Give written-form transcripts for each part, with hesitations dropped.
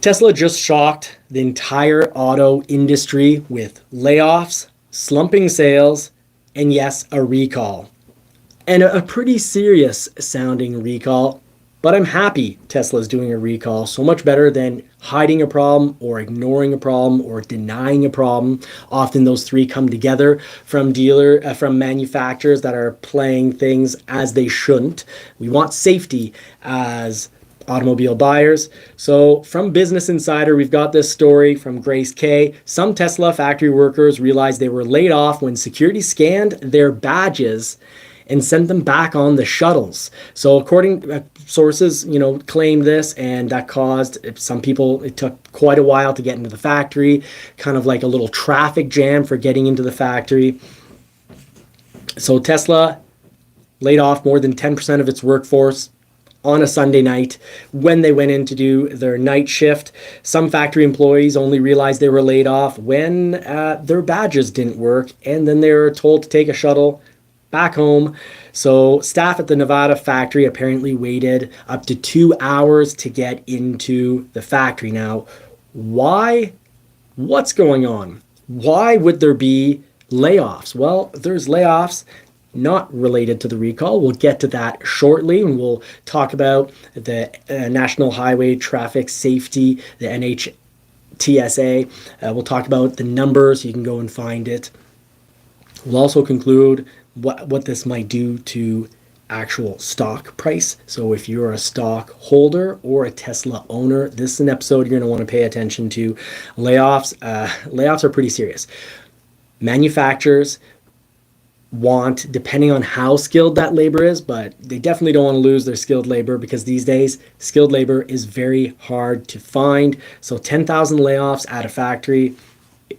Tesla just shocked the entire auto industry with layoffs, slumping sales, and yes, a recall. And a pretty serious sounding recall, but I'm happy Tesla's doing a recall. So much better than hiding a problem or ignoring a problem or denying a problem. Often those three come together from manufacturers that are playing things as they shouldn't. We want safety as automobile buyers. So from Business Insider, we've got this story from Grace K. Some Tesla factory workers realized they were laid off when security scanned their badges and sent them back on the shuttles. So according sources, claimed this, and that caused some people, it took quite a while to get into the factory, kind of like a little traffic jam for getting into the factory. So Tesla laid off more than 10% of its workforce on a Sunday night when they went in to do their night shift. Some factory employees only realized they were laid off when their badges didn't work, and then they were told to take a shuttle back home. So staff at the Nevada factory apparently waited up to 2 hours to get into the factory. Now, why? What's going on? Why would there be layoffs? Well, there's layoffs not related to the recall. We'll get to that shortly, and we'll talk about the National Highway Traffic Safety, the NHTSA. We'll talk about the numbers. You can go and find it. We'll also conclude what this might do to actual stock price. So if you're a stock holder or a Tesla owner, this is an episode you're going to want to pay attention to. Layoffs are pretty serious. Manufacturers want, depending on how skilled that labor is, but they definitely don't want to lose their skilled labor, because these days skilled labor is very hard to find. So 10,000 layoffs at a factory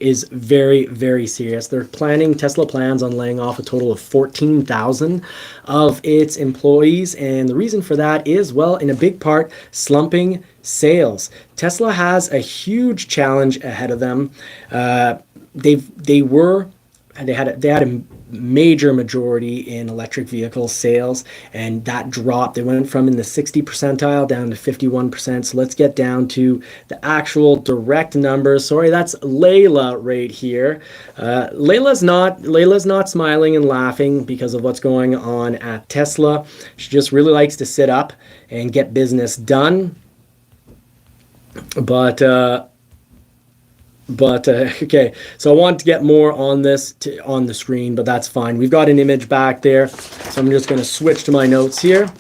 is very, very serious. Tesla plans on laying off a total of 14,000 of its employees. And the reason for that is, well, in a big part, slumping sales. Tesla has a huge challenge ahead of them. They had a major majority in electric vehicle sales, and that dropped. They went from in the 60 percentile down to 51%. So let's get down to the actual direct numbers. Sorry, that's Layla right here. Layla's not smiling and laughing because of what's going on at Tesla. She just really likes to sit up and get business done. But okay, so I want to get more on this on the screen, but that's fine. We've got an image back there, so I'm just going to switch to my notes here.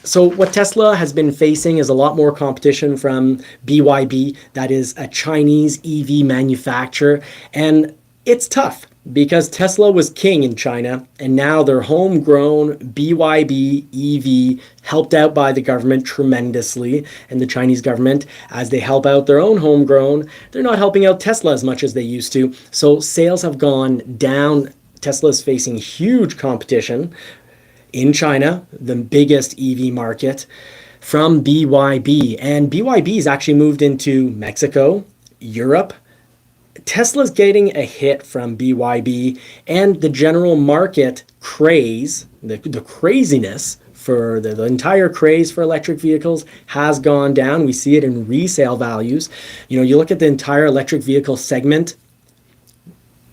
So what Tesla has been facing is a lot more competition from BYD, that is a Chinese EV manufacturer, and it's tough because Tesla was king in China, and now their homegrown BYD EV, helped out by the government tremendously, and the Chinese government, as they help out their own homegrown, they're not helping out Tesla as much as they used to. So sales have gone down. Tesla is facing huge competition in China, the biggest EV market, from BYD. And BYD has actually moved into Mexico, Europe. Tesla's getting a hit from BYD, and the general market craze, the craziness for the entire craze for electric vehicles has gone down. We see it in resale values. You look at the entire electric vehicle segment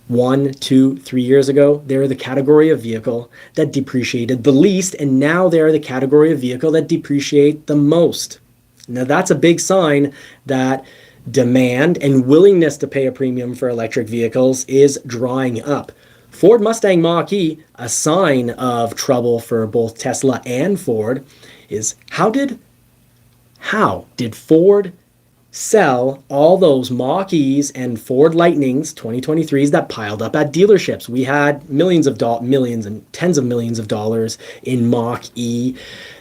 1, 2, 3 years ago, they were the category of vehicle that depreciated the least, and now they're the category of vehicle that depreciate the most. Now that's a big sign that demand and willingness to pay a premium for electric vehicles is drying up. Ford Mustang Mach-E, a sign of trouble for both Tesla and Ford, is how did Ford sell all those Mach-E's and Ford Lightnings 2023s that piled up at dealerships? We had millions and tens of millions of dollars in Mach-E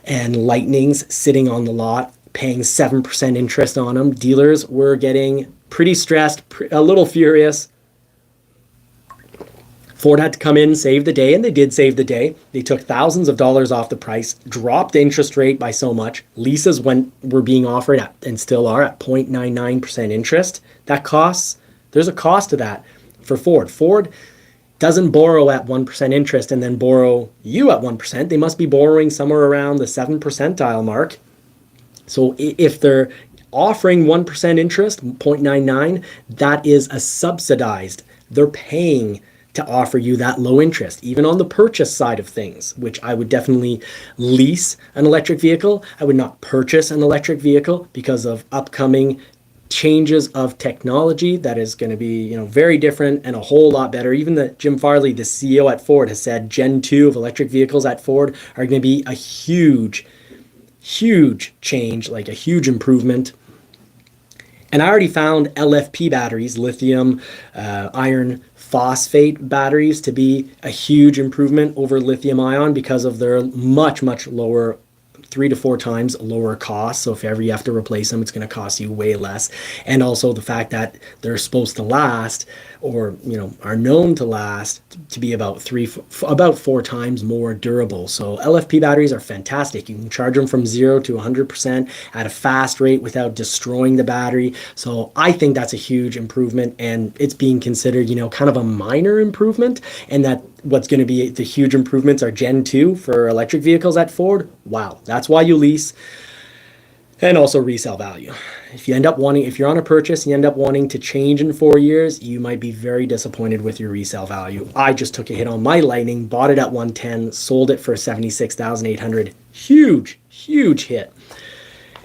and Lightnings sitting on the lot, paying 7% interest on them. Dealers were getting pretty stressed, a little furious. Ford had to come in, save the day, and they did save the day. They took thousands of dollars off the price, dropped the interest rate by so much. Leases were being offered at, and still are, at 0.99% interest. There's a cost to that for Ford. Ford doesn't borrow at 1% interest and then borrow you at 1%. They must be borrowing somewhere around the 7 percentile mark. So if they're offering 1% interest, 0.99, that is a subsidized. They're paying to offer you that low interest, even on the purchase side of things, which I would definitely lease an electric vehicle. I would not purchase an electric vehicle because of upcoming changes of technology that is going to be, very different and a whole lot better. Even Jim Farley, the CEO at Ford, has said Gen 2 of electric vehicles at Ford are going to be a huge change, like a huge improvement. And I already found LFP batteries, lithium iron phosphate batteries, to be a huge improvement over lithium ion because of their much lower, 3 to 4 times lower cost. So if ever you have to replace them, it's going to cost you way less. And also the fact that they're supposed to last, or are known to last, to be about 4 times more durable. So LFP batteries are fantastic. You can charge them from 0 to 100% at a fast rate without destroying the battery. So I think that's a huge improvement, and it's being considered, kind of a minor improvement, and that what's going to be the huge improvements are Gen 2 for electric vehicles at Ford. Wow, that's why you lease. And also resale value. If you're on a purchase, you end up wanting to change in 4 years, you might be very disappointed with your resale value. I just took a hit on my Lightning, bought it at 110, sold it for 76,800. Huge hit.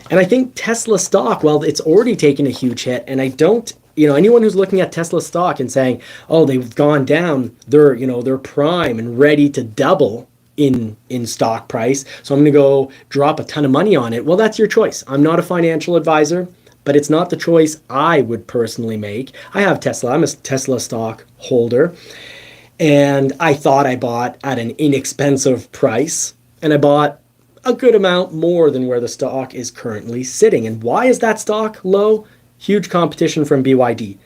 And I think Tesla stock, well, it's already taken a huge hit, and I don't, anyone who's looking at Tesla stock and saying, oh, they've gone down, they're prime and ready to double in stock price, so I'm going to go drop a ton of money on it. Well, that's your choice. I'm not a financial advisor, but it's not the choice I would personally make. I have Tesla. I'm a Tesla stock holder, and I thought I bought at an inexpensive price, and I bought a good amount more than where the stock is currently sitting. And why is that stock low? Huge competition from BYD,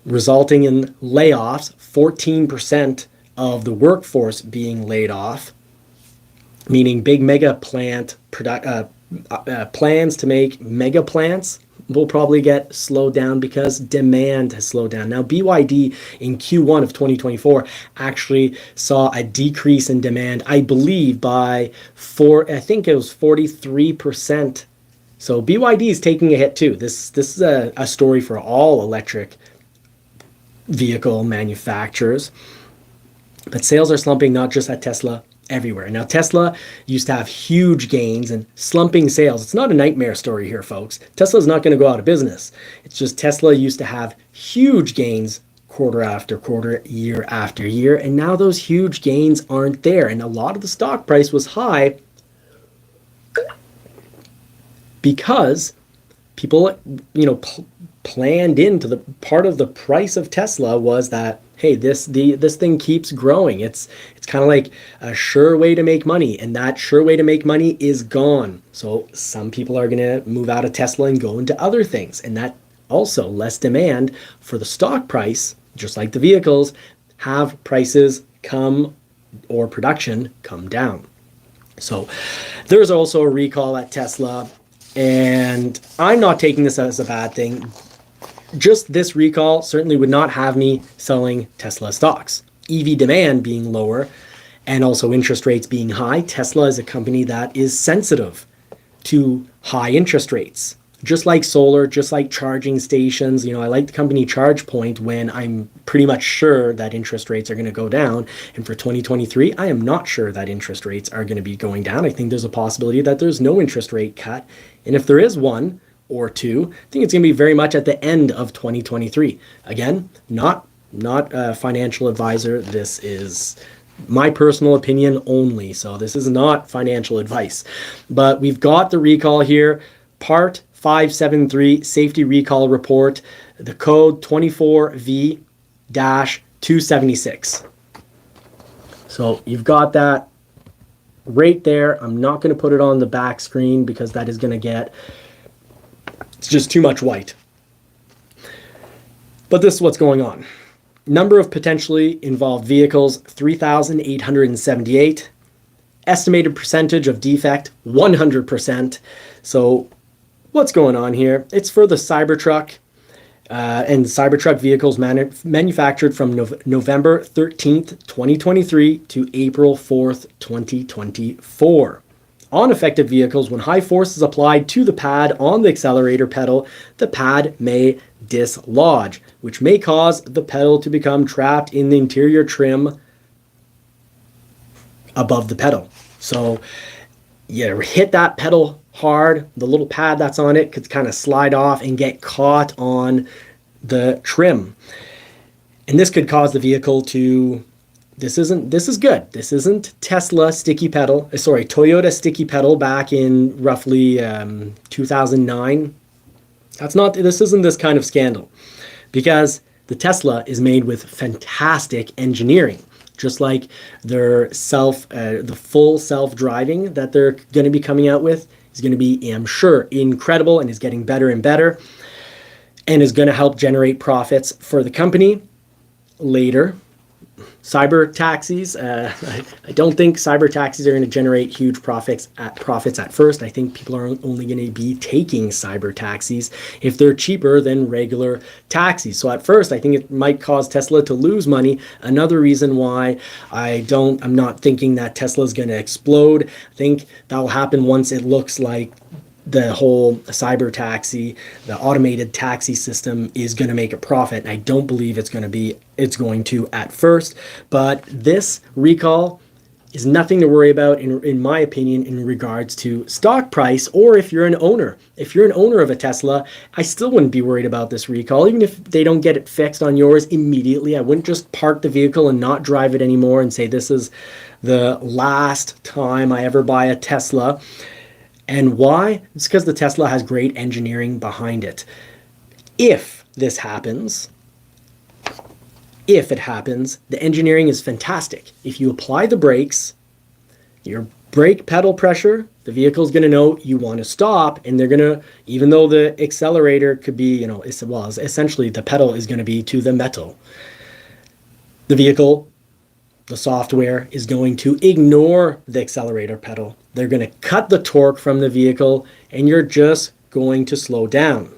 resulting in layoffs, 14% of the workforce being laid off, meaning big mega plant plans to make mega plants will probably get slowed down because demand has slowed down. Now, BYD in Q1 of 2024 actually saw a decrease in demand, I believe, by 43%. So BYD is taking a hit too. This is a story for all electric vehicle manufacturers. But sales are slumping, not just at Tesla, everywhere. Now, Tesla used to have huge gains, and slumping sales, it's not a nightmare story here, folks. Tesla's not going to go out of business. It's just Tesla used to have huge gains quarter after quarter, year after year, and now those huge gains aren't there. And a lot of the stock price was high because people, planned into the part of the price of Tesla was that, hey, this thing keeps growing. It's kind of like a sure way to make money, and that sure way to make money is gone. So some people are going to move out of Tesla and go into other things, and that also less demand for the stock price, just like the vehicles, have prices come or production come down. So there's also a recall at Tesla, and I'm not taking this as a bad thing. Just this recall certainly would not have me selling Tesla stocks. EV demand being lower and also interest rates being high, Tesla is a company that is sensitive to high interest rates. Just like solar, just like charging stations, I like the company ChargePoint when I'm pretty much sure that interest rates are going to go down. And for 2023, I am not sure that interest rates are going to be going down. I think there's a possibility that there's no interest rate cut. And if there is one or two, I think it's going to be very much at the end of 2023. Again, not a financial advisor. This is my personal opinion only. So this is not financial advice. But we've got the recall here, Part 573 Safety Recall Report, the code 24V-276. So you've got that right there. I'm not going to put it on the back screen because that is going to get, it's just too much white. But this is what's going on. Number of potentially involved vehicles, 3,878. Estimated percentage of defect, 100%. So what's going on here? It's for the Cybertruck and Cybertruck vehicles manufactured from November 13th, 2023 to April 4th, 2024. On effective vehicles, when high force is applied to the pad on the accelerator pedal, the pad may dislodge, which may cause the pedal to become trapped in the interior trim above the pedal. So you hit that pedal hard, the little pad that's on it could kind of slide off and get caught on the trim. And this could cause the vehicle to, this is good. This isn't Tesla sticky pedal, Toyota sticky pedal back in roughly 2009. This isn't this kind of scandal, because the Tesla is made with fantastic engineering. Just like their the full self-driving that they're going to be coming out with is going to be, I'm sure, incredible, and is getting better and better, and is going to help generate profits for the company later. Cyber taxis, I don't think cyber taxis are going to generate huge profits at first. I think people are only going to be taking cyber taxis if they're cheaper than regular taxis. So at first, I think it might cause Tesla to lose money. Another reason why I'm not thinking that Tesla is going to explode. I think that will happen once it looks like the whole cyber taxi, the automated taxi system is going to make a profit. And I don't believe it's going to at first, but this recall is nothing to worry about in my opinion in regards to stock price, or if you're an owner. If you're an owner of a Tesla, I still wouldn't be worried about this recall, even if they don't get it fixed on yours immediately. I wouldn't just park the vehicle and not drive it anymore and say this is the last time I ever buy a Tesla. And why? It's because the Tesla has great engineering behind it. If it happens, the engineering is fantastic. If you apply the brakes, your brake pedal pressure, the vehicle's going to know you want to stop, and they're going to, even though the accelerator could be, essentially the pedal is going to be to the metal. The software is going to ignore the accelerator pedal. They're going to cut the torque from the vehicle, and you're just going to slow down.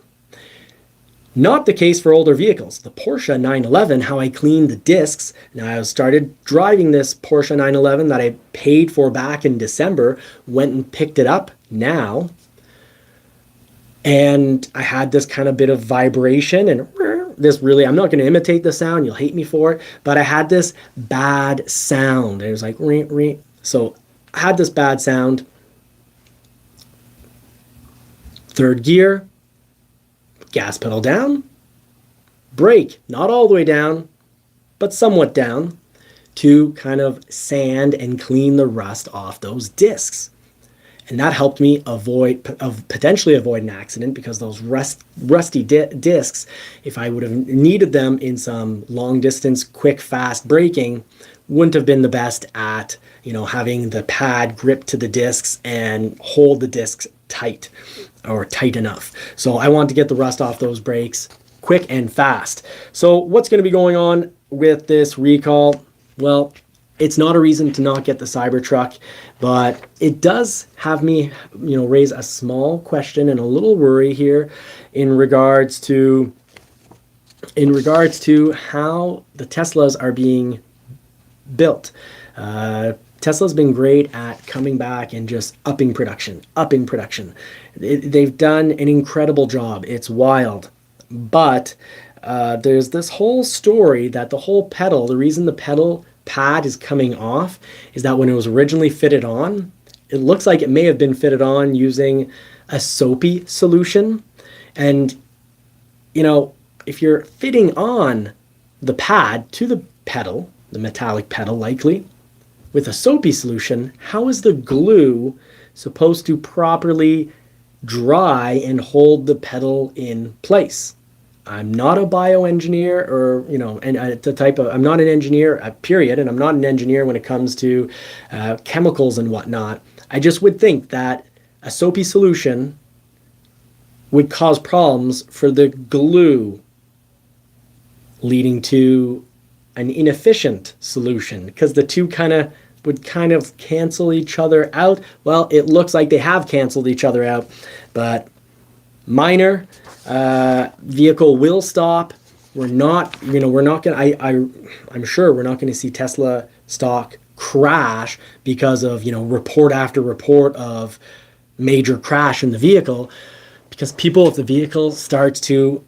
Not the case for older vehicles. The Porsche 911, how I cleaned the discs. Now I started driving this Porsche 911 that I paid for back in December, went and picked it up now. And I had this kind of bit of vibration, and I'm not going to imitate the sound, you'll hate me for it, but I had this bad sound. It was like, so I had this bad sound. Third gear, gas pedal down, brake, not all the way down, but somewhat down, to kind of sand and clean the rust off those discs. And that helped me potentially avoid an accident, because those rusty discs, if I would have needed them in some long distance, quick, fast braking, wouldn't have been the best at, having the pad grip to the discs and hold the discs tight enough. So I wanted to get the rust off those brakes quick and fast. So what's going to be going on with this recall? Well, it's not a reason to not get the Cybertruck, but it does have me, raise a small question and a little worry here in regards to how the Teslas are being built. Tesla's been great at coming back and just upping production. They've done an incredible job. It's wild. But there's this whole story that the reason the pedal pad is coming off is that when it was originally fitted on, it looks like it may have been fitted on using a soapy solution. And, if you're fitting on the pad to the pedal, the metallic pedal likely, with a soapy solution, how is the glue supposed to properly dry and hold the pedal in place? I'm not a bioengineer I'm not an engineer, period, and I'm not an engineer when it comes to chemicals and whatnot. I just would think that a soapy solution would cause problems for the glue, leading to an inefficient solution, because the two would cancel each other out. Well, it looks like they have canceled each other out, but minor. Vehicle will stop. I'm sure we're not going to see Tesla stock crash because of, report after report of major crash in the vehicle, because if the vehicle starts to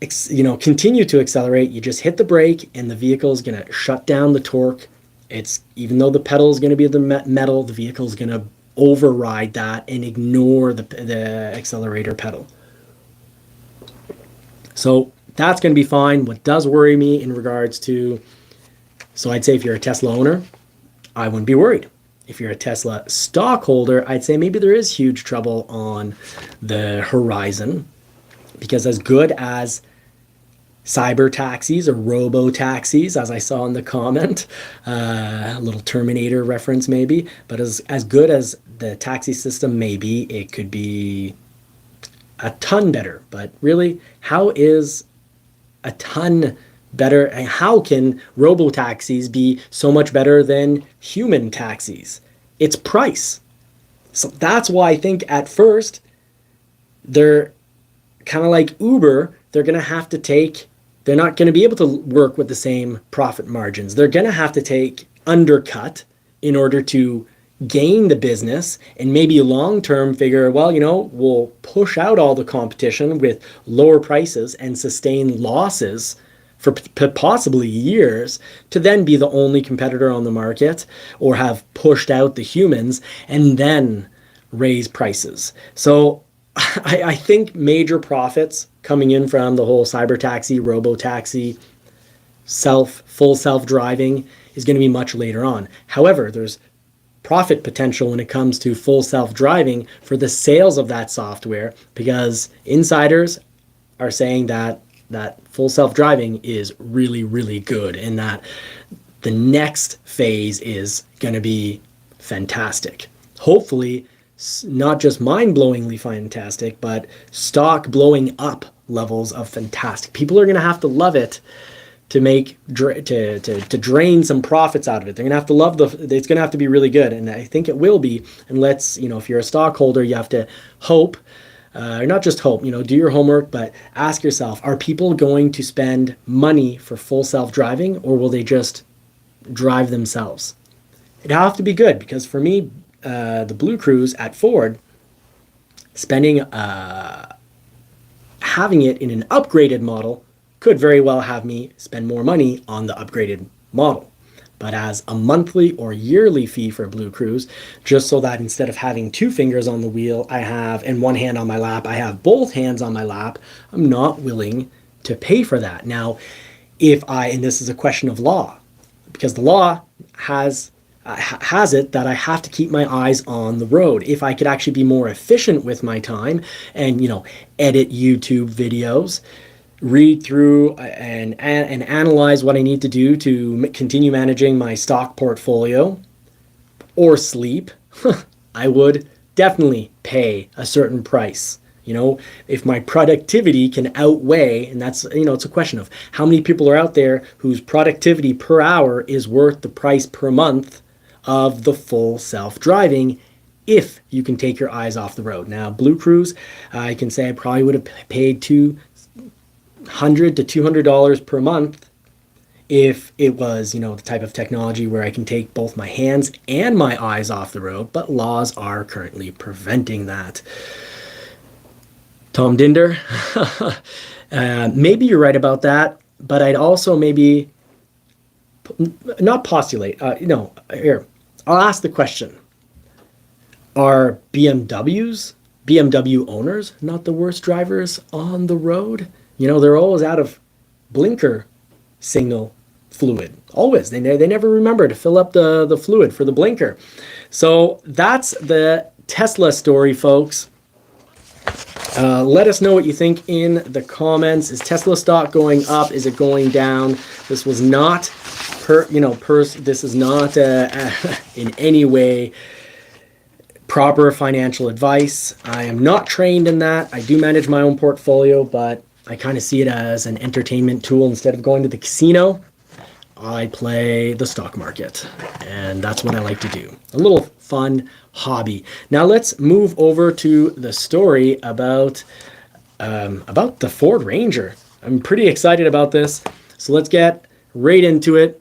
continue to accelerate, you just hit the brake and the vehicle is going to shut down the torque. Even though the pedal is going to be the metal, the vehicle is going to override that and ignore the accelerator pedal. So that's going to be fine. What does worry me in regards to, so I'd say if you're a Tesla owner, I wouldn't be worried. If you're a Tesla stockholder, I'd say maybe there is huge trouble on the horizon, because as good as cyber taxis or robo taxis, as I saw in the comment, a little Terminator reference maybe, but as good as the taxi system may be, it could be a ton better. But really, how is a ton better, and how can robo taxis be so much better than human taxis? It's price. So that's why I think at first they're kind of like Uber. They're not going to be able to work with the same profit margins. They're going to have to undercut in order to gain the business, and maybe long-term figure, we'll push out all the competition with lower prices and sustain losses for possibly years, to then be the only competitor on the market, or have pushed out the humans and then raise prices. So I think major profits coming in from the whole cyber taxi, robo taxi, full self-driving is going to be much later on. However, there's profit potential when it comes to full self-driving for the sales of that software, because insiders are saying that full self-driving is really, really good, and that the next phase is going to be fantastic. Hopefully, not just mind-blowingly fantastic, but stock blowing up levels of fantastic. People are going to have to love it to drain some profits out of it. They're going to have to love it's going to have to be really good, and I think it will be. And if you're a stockholder, you have to hope, or not just hope, do your homework, but ask yourself, are people going to spend money for full self-driving, or will they just drive themselves? It'd have to be good, because for me, the Blue Cruise at Ford, having it in an upgraded model could very well have me spend more money on the upgraded model. But as a monthly or yearly fee for Blue Cruise, just so that instead of having 2 fingers on the wheel, and one hand on my lap, I have both hands on my lap, I'm not willing to pay for that. Now, and this is a question of law, because the law has it that I have to keep my eyes on the road. If I could actually be more efficient with my time and, edit YouTube videos, read through and analyze what I need to do to continue managing my stock portfolio, or sleep, I would definitely pay a certain price. If my productivity can outweigh, and that's, it's a question of how many people are out there whose productivity per hour is worth the price per month of the full self-driving, if you can take your eyes off the road. Now, Blue Cruise, I can say I probably would have paid $200 to $200 per month if it was, the type of technology where I can take both my hands and my eyes off the road, but laws are currently preventing that. Tom Dinder, maybe you're right about that, but I'd also maybe not postulate, here, I'll ask the question. Are BMW owners not the worst drivers on the road? They're always out of blinker signal fluid. Always. They never remember to fill up the fluid for the blinker. So that's the Tesla story, folks. Let us know what you think in the comments. Is Tesla stock going up? Is it going down? This was not this is not in any way proper financial advice. I am not trained in that. I do manage my own portfolio, but I kind of see it as an entertainment tool. Instead of going to the casino, I play the stock market, and that's what I like to do. A little fun hobby. Now let's move over to the story about the Ford Ranger. I'm pretty excited about this, so let's get right into it.